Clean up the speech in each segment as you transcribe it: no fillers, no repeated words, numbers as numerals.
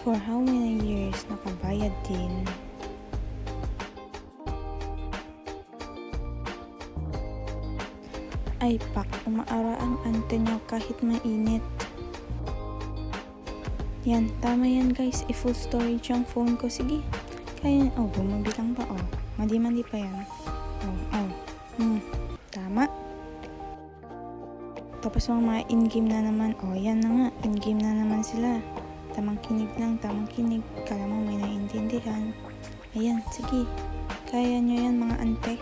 For how many years nakabayad din? Ay pak, umaara ang ante nyo kahit mainit. Yan, tama yan guys. I-full storage yung phone ko. Sige. Kaya, bumabilang pa. Mali-mali pa yan. Tama. Tapos mga in-game na naman. Yan na nga. In-game na naman sila. Tamang kinig lang, tamang kinig. Kala mo may naiintindihan. Ayan, sige. Kaya nyo yan mga ante.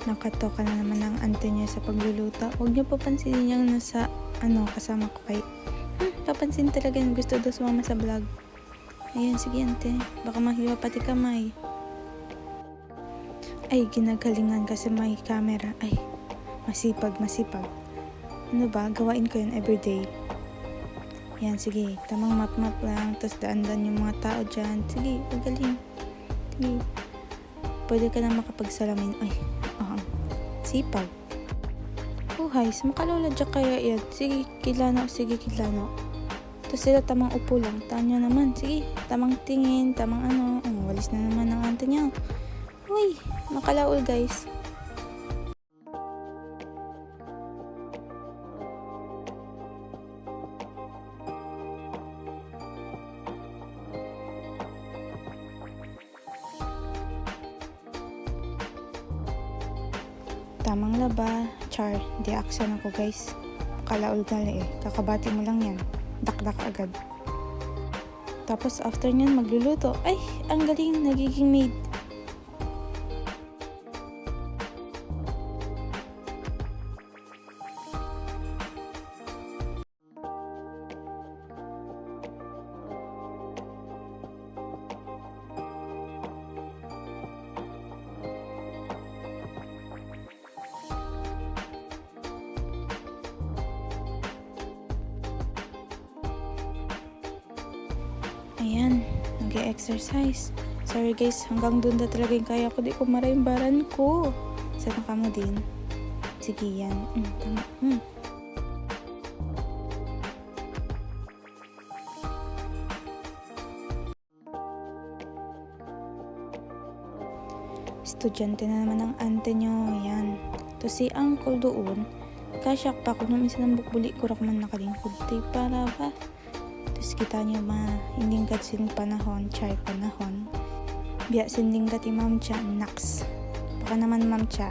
Nakatoka na naman ang ante niya sa pagluluto. Huwag niyo papansinin yung nasa kasama ko kay papansin talaga yung gusto daw sumama sa vlog. Ayan, sige ante. Baka mahiwa pati kamay. Ay, ginagalingan kasi may camera. Ay, masipag. Ano ba? Gawain ko yun everyday. Yan, sige. Tamang map lang. Tapos daan-daan yung mga tao dyan. Sige, magaling. Sige. Pwede ka na makapagsalamin. Ay, sipag. Guys, makalola dyan kaya yan. Sige, kidlano. Tapos sila tamang upo lang. Tanya naman. Sige, tamang tingin, tamang walis na naman ang ante niya. Uy, makalaol guys. Tamang laba, char, di aksan ako guys. Kalaol gali kakabati mo lang yan. Dakdak agad. Tapos after nyan magluluto. Ay, ang galing, nagiging maid. Ayan, nag-exercise. Sorry guys, hanggang doon na talaga yung kaya ko. Di ko maraimbaran ko. Sana ka mo din. Sige yan. Tama. Estudyante na naman ang ante nyo. Yan. To si uncle doon, kasyak pa ko nung isa ng bukbuli ko man nakalingkod. Di para ba? Tapos kita nyo hindi kat sin panahon, chai panahon. Biya sinding kat imam cha, naks. Baka naman mam cha.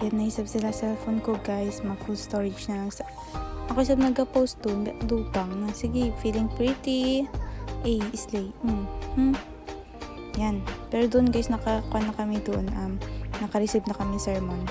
Yan naisap sila cellphone ko guys, full storage na lang ako sab nagka-post doon, dupang na sige, feeling pretty slay. Yan, pero doon guys nakakuha na kami doon, naka-receive na kami sermon.